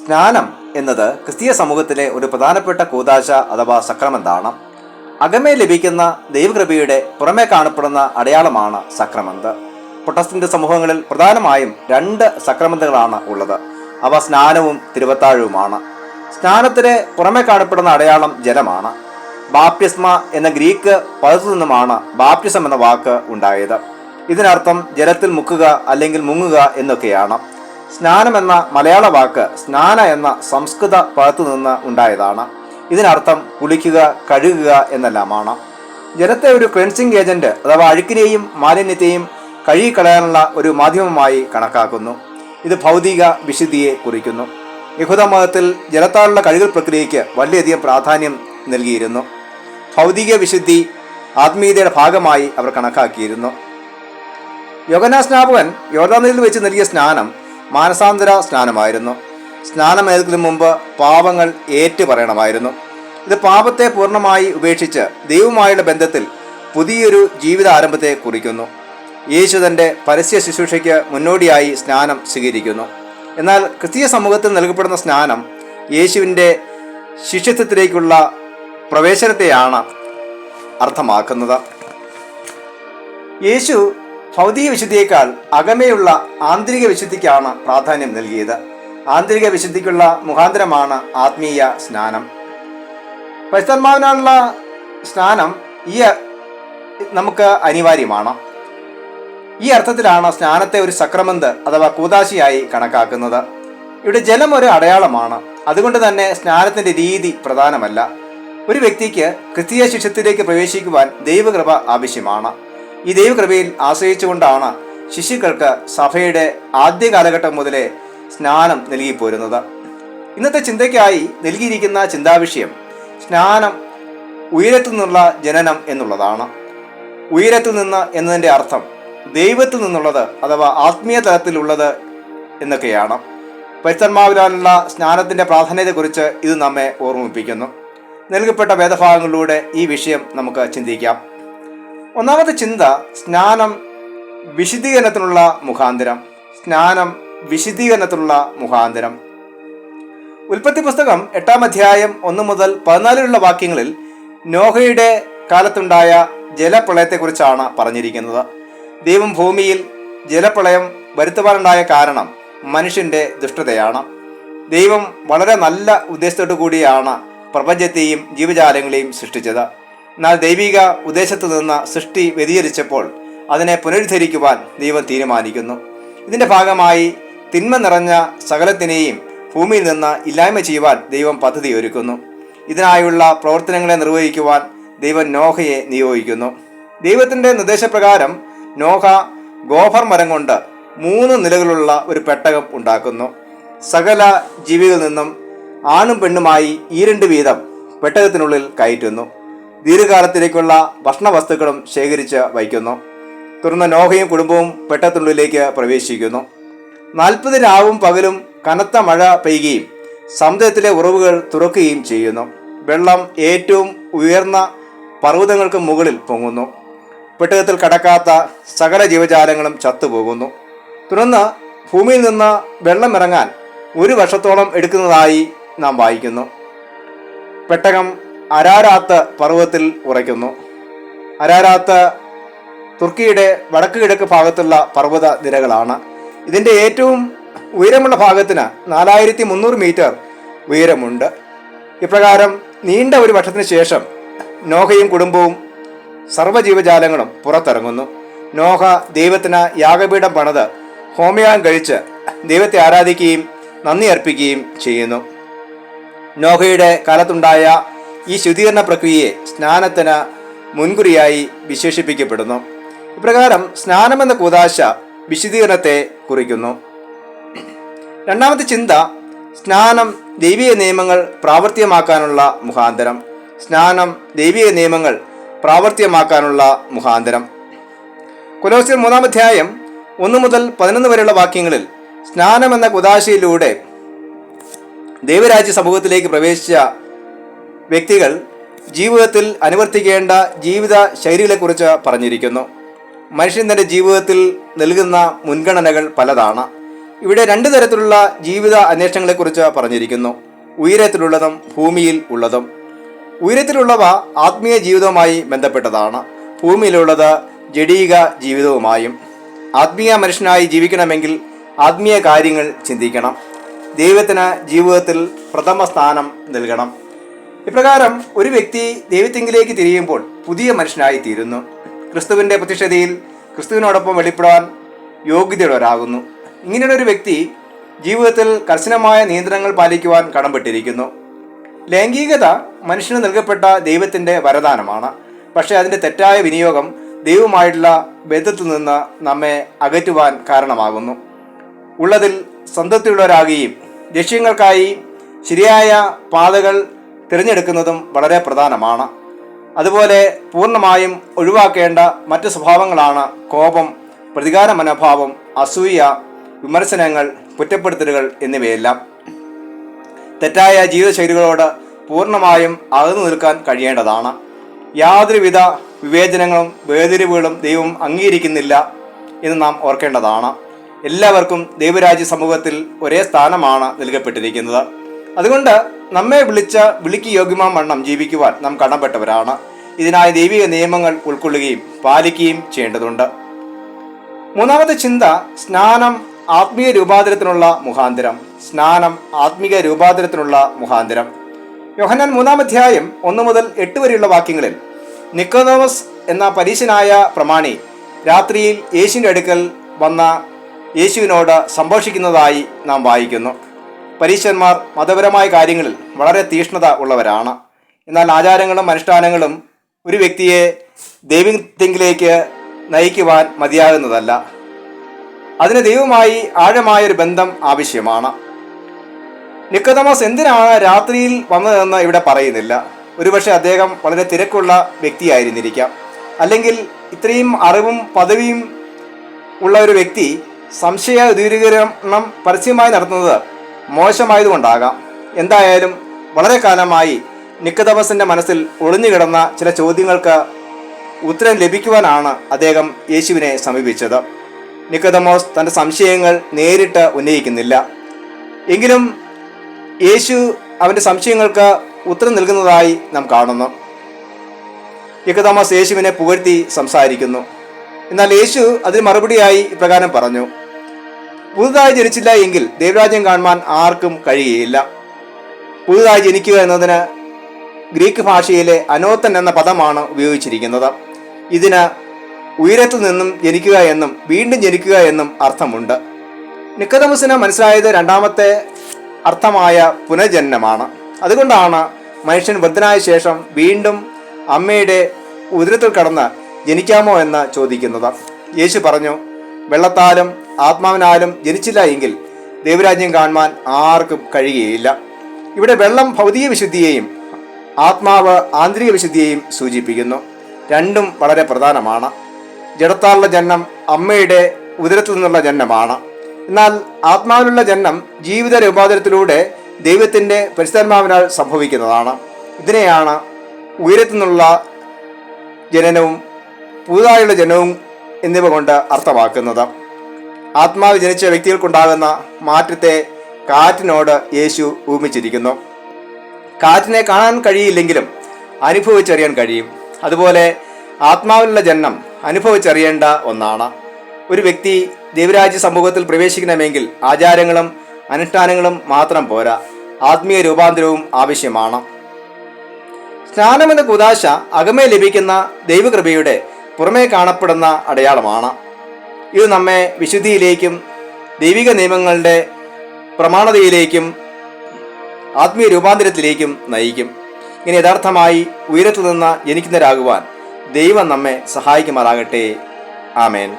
സ്നാനം എന്നത് ക്രിസ്തീയ സമൂഹത്തിലെ ഒരു പ്രധാനപ്പെട്ട കൂദാശ അഥവാ സക്രമന്താണ്. അകമേ ലഭിക്കുന്ന ദൈവകൃപയുടെ പുറമേ കാണപ്പെടുന്ന അടയാളമാണ് സക്രമന്ത്. പ്രൊട്ടസ്റ്റന്റ് സമൂഹങ്ങളിൽ പ്രധാനമായും 2 സക്രമന്തുകളാണ് ഉള്ളത്. അവ സ്നാനവും തിരുവത്താഴവുമാണ്. സ്നാനത്തിന് പുറമേ കാണപ്പെടുന്ന അടയാളം ജലമാണ്. ബാപ്റ്റിസ്മ എന്ന ഗ്രീക്ക് പദത്തു നിന്നുമാണ് ബാപ്റ്റിസം എന്ന വാക്ക് ഉണ്ടായത്. ഇതിനർത്ഥം ജലത്തിൽ മുക്കുക അല്ലെങ്കിൽ മുങ്ങുക എന്നൊക്കെയാണ്. സ്നാനം എന്ന മലയാള വാക്ക് സ്നാന എന്ന സംസ്കൃത പദത്തു നിന്ന് ഉണ്ടായതാണ്. ഇതിനർത്ഥം കുളിക്കുക, കഴുകുക എന്നെല്ലാമാണ്. ജലത്തെ ഒരു ക്ലെൻസിങ് ഏജന്റ് അഥവാ അഴുക്കിനെയും മാലിന്യത്തെയും കഴുകിക്കളയാനുള്ള ഒരു മാധ്യമമായി കണക്കാക്കുന്നു. ഇത് ഭൗതിക വിശുദ്ധിയെ കുറിക്കുന്നു. യഹൂദ മതത്തിൽ ജലത്താലുള്ള കഴുകൽ പ്രക്രിയയ്ക്ക് വളരെയധികം പ്രാധാന്യം നൽകിയിരുന്നു. ഭൗതിക വിശുദ്ധി ആത്മീയതയുടെ ഭാഗമായി അവർ കണക്കാക്കിയിരുന്നു. യോഹന്നാൻ സ്നാപകൻ യോർദാൻ നദിയിൽ വെച്ച് നൽകിയ സ്നാനം മാനസാന്തര സ്നാനമായിരുന്നു. സ്നാനമേൽക്കുന്നതിന് മുമ്പ് പാപങ്ങൾ ഏറ്റുപറയണമായിരുന്നു. ഇത് പാപത്തെ പൂർണ്ണമായി ഉപേക്ഷിച്ച് ദൈവവുമായുള്ള ബന്ധത്തിൽ പുതിയൊരു ജീവിത ആരംഭത്തെ കുറിക്കുന്നു. യേശു തൻ്റെ പരസ്യ ശുശ്രൂഷയ്ക്ക് മുന്നോടിയായി സ്നാനം സ്വീകരിക്കുന്നു. എന്നാൽ ക്രിസ്തീയ സമൂഹത്തിൽ നൽകപ്പെടുന്ന സ്നാനം യേശുവിൻ്റെ ശിഷ്യത്വത്തിലേക്കുള്ള പ്രവേശനത്തെയാണ് അർത്ഥമാക്കുന്നത്. യേശു ഭൗതിക വിശുദ്ധിയേക്കാൾ അകമേയുള്ള ആന്തരിക വിശുദ്ധിക്കാണ് പ്രാധാന്യം നൽകിയത്. ആന്തരിക വിശുദ്ധിക്കുള്ള മുഖാന്തരമാണ് ആത്മീയ സ്നാനം. പരിശുദ്ധാത്മാവിനുള്ള സ്നാനം നമുക്ക് അനിവാര്യമാണ്. ഈ അർത്ഥത്തിലാണ് സ്നാനത്തെ ഒരു സക്രമന്ത് അഥവാ കൂദാശയായി കണക്കാക്കുന്നത്. ഇവിടെ ജലം ഒരു അടയാളമാണ്. അതുകൊണ്ട് തന്നെ സ്നാനത്തിന്റെ രീതി പ്രധാനമല്ല. ഒരു വ്യക്തിക്ക് ക്രിസ്തീയ ശിഷ്യത്വത്തിലേക്ക് പ്രവേശിക്കുവാൻ ദൈവകൃപ ആവശ്യമാണ്. ഈ ദൈവകൃപയിൽ ആശ്രയിച്ചുകൊണ്ടാണ് ശിശുക്കൾക്ക് സഭയുടെ ആദ്യ കാലഘട്ടം മുതലേ സ്നാനം നൽകിപ്പോരുന്നത്. ഇന്നത്തെ ചിന്തയ്ക്കായി നൽകിയിരിക്കുന്ന ചിന്താവിഷയം സ്നാനം ഉയരത്തു നിന്നുള്ള ജനനം എന്നുള്ളതാണ്. ഉയരത്തു നിന്ന് എന്നതിൻ്റെ അർത്ഥം ദൈവത്തിൽ നിന്നുള്ളത് അഥവാ ആത്മീയ തലത്തിലുള്ളത് എന്നൊക്കെയാണ്. പരിശുദ്ധാത്മാവിനാലുള്ള സ്നാനത്തിൻ്റെ പ്രാധാന്യത്തെക്കുറിച്ച് ഇത് നമ്മെ ഓർമ്മിപ്പിക്കുന്നു. നൽകപ്പെട്ട വേദഭാഗങ്ങളിലൂടെ ഈ വിഷയം നമുക്ക് ചിന്തിക്കാം. ഒന്നാമത്തെ ചിന്ത, സ്നാനം വിശുദ്ധീകരണത്തിനുള്ള മുഖാന്തരം. സ്നാനം വിശുദ്ധീകരണത്തിനുള്ള മുഖാന്തരം. ഉൽപ്പത്തി പുസ്തകം 8-ാം അധ്യായം 1 മുതൽ 14 വാക്യങ്ങളിൽ നോഹയുടെ കാലത്തുണ്ടായ ജലപ്രളയത്തെക്കുറിച്ചാണ് പറഞ്ഞിരിക്കുന്നത്. ദൈവം ഭൂമിയിൽ ജലപ്രളയം വരുത്തുവാനുണ്ടായ കാരണം മനുഷ്യന്റെ ദുഷ്ടതയാണ്. ദൈവം വളരെ നല്ല ഉദ്ദേശത്തോടു കൂടിയാണ് പ്രപഞ്ചത്തെയും ജീവജാലങ്ങളെയും സൃഷ്ടിച്ചത്. എന്നാൽ ദൈവിക ഉദ്ദേശത്തു നിന്ന് സൃഷ്ടി വ്യതിചലിച്ചപ്പോൾ അതിനെ പുനരുദ്ധരിക്കുവാൻ ദൈവം തീരുമാനിക്കുന്നു. ഇതിന്റെ ഭാഗമായി തിന്മ നിറഞ്ഞ സകലത്തിനെയും ഭൂമിയിൽ നിന്ന് ഇല്ലായ്മ ചെയ്യുവാൻ ദൈവം പദ്ധതി ഒരുക്കുന്നു. ഇതിനായുള്ള പ്രവർത്തനങ്ങളെ നിർവഹിക്കുവാൻ ദൈവം നോഹയെ നിയോഗിക്കുന്നു. ദൈവത്തിന്റെ നിർദ്ദേശപ്രകാരം നോഹ ഗോഫർ മരം കൊണ്ട് 3 നിലകളുള്ള ഒരു പെട്ടകം ഉണ്ടാക്കുന്നു. സകല ജീവികളിൽ നിന്നും ആണും പെണ്ണുമായി 2 വീതം പെട്ടകത്തിനുള്ളിൽ കയറ്റുന്നു. ദീർഘകാലത്തിലേക്കുള്ള ഭക്ഷണവസ്തുക്കളും ശേഖരിച്ച് വയ്ക്കുന്നു. തുടർന്ന് നോഹയും കുടുംബവും പെട്ടകത്തിനുള്ളിലേക്ക് പ്രവേശിക്കുന്നു. 40 രാവും പകലും കനത്ത മഴ പെയ്യുകയും സമുദ്രത്തിലെ ഉറവുകൾ തുറക്കുകയും ചെയ്യുന്നു. വെള്ളം ഏറ്റവും ഉയർന്ന പർവ്വതങ്ങൾക്ക് മുകളിൽ പൊങ്ങുന്നു. പെട്ടകത്തിൽ കടക്കാത്ത സകല ജീവജാലങ്ങളും ചത്തുപോകുന്നു. തുടർന്ന് ഭൂമിയിൽ നിന്ന് വെള്ളം ഇറങ്ങാൻ 1 വർഷത്തോളം എടുക്കുന്നതായി നാം വായിക്കുന്നു. പെട്ടകം അരാരാത്ത് പർവ്വതത്തിൽ ഉറയ്ക്കുന്നു. അരാരാത്ത് തുർക്കിയുടെ വടക്ക് കിഴക്ക് ഭാഗത്തുള്ള പർവ്വത നിരകളാണ്. ഇതിൻ്റെ ഏറ്റവും ഉയരമുള്ള ഭാഗത്തിന് 4300 മീറ്റർ ഉയരമുണ്ട്. ഇപ്രകാരം നീണ്ട ഒരു വർഷത്തിന് ശേഷം നോഹയും കുടുംബവും സർവ്വജീവജാലങ്ങളും പുറത്തിറങ്ങുന്നു. നോഹ ദൈവത്തിന് യാഗപീഠം പണിത് ഹോമയാഗം കഴിച്ച് ദൈവത്തെ ആരാധിക്കുകയും നന്ദി അർപ്പിക്കുകയും ചെയ്യുന്നു. നോഹയുടെ കാലത്തുണ്ടായ ഈ ശുദ്ധീകരണ പ്രക്രിയയെ സ്നാനത്തിന് മുൻകുറിയായി വിശേഷിപ്പിക്കപ്പെടുന്നു. ഇപ്രകാരം സ്നാനമെന്ന കൂദാശ വിശുദ്ധീകരണത്തെ കുറിക്കുന്നു. രണ്ടാമത്തെ ചിന്ത, സ്നാനം ദൈവിക നിയമങ്ങൾ പ്രാവർത്തികമാക്കാനുള്ള മുഖാന്തരം. സ്നാനം ദൈവിക നിയമങ്ങൾ പ്രാവർത്തികമാക്കാനുള്ള മുഖാന്തരം. കൊലോസ്യർ 3-ാം അധ്യായം 1 മുതൽ 11 വരെയുള്ള വാക്യങ്ങളിൽ സ്നാനം എന്ന കൂദാശയിലൂടെ ദൈവരാജ്യ സമൂഹത്തിലേക്ക് പ്രവേശിച്ച വ്യക്തികൾ ജീവിതത്തിൽ അനുവർത്തിക്കേണ്ട ജീവിത ശൈലികളെക്കുറിച്ച് പറഞ്ഞിരിക്കുന്നു. മനുഷ്യൻ തൻ്റെ ജീവിതത്തിൽ നൽകുന്ന മുൻഗണനകൾ പലതാണ്. ഇവിടെ രണ്ടു തരത്തിലുള്ള ജീവിത അന്വേഷണങ്ങളെക്കുറിച്ച് പറഞ്ഞിരിക്കുന്നു. ഉയരത്തിലുള്ളതും ഭൂമിയിൽ ഉള്ളതും. ഉയരത്തിലുള്ളവ ആത്മീയ ജീവിതവുമായി ബന്ധപ്പെട്ടതാണ്. ഭൂമിയിലുള്ളത് ജഡീക ജീവിതവുമായും. ആത്മീയ മനുഷ്യനായി ജീവിക്കണമെങ്കിൽ ആത്മീയ കാര്യങ്ങൾ ചിന്തിക്കണം. ദൈവത്തിന് ജീവിതത്തിൽ പ്രഥമ സ്ഥാനം നൽകണം. ഇപ്രകാരം ഒരു വ്യക്തി ദൈവത്തിങ്കിലേക്ക് തിരിയുമ്പോൾ പുതിയ മനുഷ്യനായി തീരുന്നു. ക്രിസ്തുവിൻ്റെ പ്രത്യക്ഷതയിൽ ക്രിസ്തുവിനോടൊപ്പം വെളിപ്പെടാൻ യോഗ്യതയുള്ളവരാകുന്നു. ഇങ്ങനെയുള്ള ഒരു വ്യക്തി ജീവിതത്തിൽ കർശനമായ നിയന്ത്രണങ്ങൾ പാലിക്കുവാൻ കടംപെട്ടിരിക്കുന്നു. ലൈംഗികത മനുഷ്യന് നൽകപ്പെട്ട ദൈവത്തിൻ്റെ വരദാനമാണ്. പക്ഷേ അതിൻ്റെ തെറ്റായ വിനിയോഗം ദൈവവുമായിട്ടുള്ള ബന്ധത്തിൽ നിന്ന് നമ്മെ അകറ്റുവാൻ കാരണമാകുന്നു. ഉള്ളതിൽ സംതൃപ്തിയുള്ളവരാകുകയും ലക്ഷ്യങ്ങൾക്കായി ശരിയായ പാതകൾ തിരഞ്ഞെടുക്കുന്നതും വളരെ പ്രധാനമാണ്. അതുപോലെ പൂർണ്ണമായും ഒഴിവാക്കേണ്ട മറ്റ് സ്വഭാവങ്ങളാണ് കോപം, പ്രതികാര മനോഭാവം, അസൂയ, വിമർശനങ്ങൾ, കുറ്റപ്പെടുത്തലുകൾ എന്നിവയെല്ലാം. തെറ്റായ ജീവിതശൈലികളോട് പൂർണ്ണമായും അകന്നു നിൽക്കാൻ കഴിയേണ്ടതാണ്. യാതൊരുവിധ വിവേചനങ്ങളും വേർതിരിവുകളും ദൈവം അംഗീകരിക്കുന്നില്ല എന്ന് നാം ഓർക്കേണ്ടതാണ്. എല്ലാവർക്കും ദൈവരാജ്യ സമൂഹത്തിൽ ഒരേ സ്ഥാനമാണ് നൽകപ്പെട്ടിരിക്കുന്നത്. അതുകൊണ്ട് നമ്മെ വിളിക്ക് യോഗ്യമാം വണ്ണം ജീവിക്കുവാൻ നാം കടംപെട്ടവരാണ്. ഇതിനായി ദൈവിക നിയമങ്ങൾ ഉൾക്കൊള്ളുകയും പാലിക്കുകയും ചെയ്യേണ്ടതുണ്ട്. മൂന്നാമത്തെ ചിന്ത, സ്നാനം ആത്മീയ രൂപാന്തരത്തിനുള്ള മുഖാന്തരം. സ്നാനം ആത്മീയ രൂപാന്തരത്തിനുള്ള മുഖാന്തരം. യോഹന്നാൻ 3-ാം അധ്യായം 1 മുതൽ 8 വരെയുള്ള വാക്യങ്ങളിൽ നിക്കോദോമസ് എന്ന പരീശനായ പ്രമാണി രാത്രിയിൽ യേശുവിൻ്റെ അടുക്കൽ വന്ന യേശുവിനോട് സംഭാഷിക്കുന്നതായി നാം വായിക്കുന്നു. പരീശന്മാർ മതപരമായ കാര്യങ്ങളിൽ വളരെ തീഷ്ണത ഉള്ളവരാണ്. എന്നാൽ ആചാരങ്ങളും അനുഷ്ഠാനങ്ങളും ഒരു വ്യക്തിയെ ദൈവത്തിങ്കിലേക്ക് നയിക്കുവാൻ മതിയാകുന്നതല്ല. അതിന് ദൈവവുമായി ആഴമായൊരു ബന്ധം ആവശ്യമാണ്. നിക്കോദോമസ് എന്തിനാണ് രാത്രിയിൽ വന്നതെന്ന് ഇവിടെ പറയുന്നില്ല. ഒരുപക്ഷെ അദ്ദേഹം വളരെ തിരക്കുള്ള വ്യക്തിയായിരുന്നിരിക്കാം. അല്ലെങ്കിൽ ഇത്രയും അറിവും പദവിയും ഉള്ള ഒരു വ്യക്തി സംശയ ദൂരീകരണം പരസ്യമായി നടത്തുന്നത് മോശമായതുകൊണ്ടാകാം. എന്തായാലും വളരെ കാലമായി നിക്കോദോമസിൻ്റെ മനസ്സിൽ ഒളിഞ്ഞുകിടന്ന ചില ചോദ്യങ്ങൾക്ക് ഉത്തരം ലഭിക്കുവാനാണ് അദ്ദേഹം യേശുവിനെ സമീപിച്ചത്. നിക്കോദോമസ് തൻ്റെ സംശയങ്ങൾ നേരിട്ട് ഉന്നയിക്കുന്നില്ല. എങ്കിലും യേശു അവൻ്റെ സംശയങ്ങൾക്ക് ഉത്തരം നൽകുന്നതായി നാം കാണുന്നു. നിക്കോദോമസ് യേശുവിനെ പുകഴ്ത്തി സംസാരിക്കുന്നു. എന്നാൽ യേശു അതിന് മറുപടിയായി ഇപ്രകാരം പറഞ്ഞു: പുതുതായി ജനിച്ചില്ല എങ്കിൽ ദൈവരാജ്യം കാണുവാൻ ആർക്കും കഴിയുകയില്ല. പുതുതായി ജനിക്കുക എന്നതിന് ഗ്രീക്ക് ഭാഷയിലെ അനോത്തൻ എന്ന പദമാണ് ഉപയോഗിച്ചിരിക്കുന്നത്. ഇതിന് ഉയരത്തിൽ നിന്നും ജനിക്കുക എന്നും വീണ്ടും ജനിക്കുക എന്നും അർത്ഥമുണ്ട്. നിക്കോദോമസിന് മനസ്സിലായത് രണ്ടാമത്തെ അർത്ഥമായ പുനർജന്മമാണ്. അതുകൊണ്ടാണ് മനുഷ്യൻ വൃദ്ധനായ ശേഷം വീണ്ടും അമ്മയുടെ ഉദരത്തിൽ കടന്ന് ജനിക്കാമോ എന്ന് ചോദിക്കുന്നത്. യേശു പറഞ്ഞു, വെള്ളത്താലും ആത്മാവിനാലും ജനിച്ചില്ല എങ്കിൽ ദൈവരാജ്യം കാണുവാൻ ആർക്കും കഴിയുകയില്ല. ഇവിടെ വെള്ളം ഭൗതിക വിശുദ്ധിയെയും ആത്മാവ് ആന്തരിക വിശുദ്ധിയെയും സൂചിപ്പിക്കുന്നു. രണ്ടും വളരെ പ്രധാനമാണ്. ജഡത്താലുള്ള ജനനം അമ്മയുടെ ഉദരത്തിൽ നിന്നുള്ള ജനനമാണ്. എന്നാൽ ആത്മാവിലുള്ള ജനനം ജീവിത രൂപാന്തരത്തിലൂടെ ദൈവത്തിൻ്റെ പരിശുദ്ധാത്മാവിനാൽ സംഭവിക്കുന്നതാണ്. ഇതിനെയാണ് ഉയരത്തിൽ നിന്നുള്ള ജനനവും പുതുതായുള്ള ജനനവും എന്നിവ കൊണ്ട് അർത്ഥമാക്കുന്നത്. ആത്മാവ് ജനിച്ച വ്യക്തികൾക്കുണ്ടാകുന്ന മാറ്റത്തെ കാറ്റിനോട് യേശു ഉപമിച്ചിരിക്കുന്നു. കാറ്റിനെ കാണാൻ കഴിയില്ലെങ്കിലും അനുഭവിച്ചറിയാൻ കഴിയും. അതുപോലെ ആത്മാവിലുള്ള ജനനം അനുഭവിച്ചറിയേണ്ട ഒന്നാണ്. ഒരു വ്യക്തി ദൈവരാജ്യ സമൂഹത്തിൽ പ്രവേശിക്കണമെങ്കിൽ ആചാരങ്ങളും അനുഷ്ഠാനങ്ങളും മാത്രം പോരാ, ആത്മീയ രൂപാന്തരവും ആവശ്യമാണ്. സ്നാനമെന്ന കൂദാശ അകമേ ലഭിക്കുന്ന ദൈവകൃപയുടെ പുറമേ കാണപ്പെടുന്ന അടയാളമാണ്. ഇത് നമ്മെ വിശുദ്ധിയിലേക്കും ദൈവിക നിയമങ്ങളുടെ പ്രമാണതയിലേക്കും ആത്മീയ രൂപാന്തരത്തിലേക്കും നയിക്കും. ഇങ്ങനെ യഥാർത്ഥമായി ഉയരത്തിൽ നിന്ന് ജനിക്കുന്നവരാകുവാൻ ദൈവം നമ്മെ സഹായിക്കുമാറാകട്ടെ. ആമേൻ.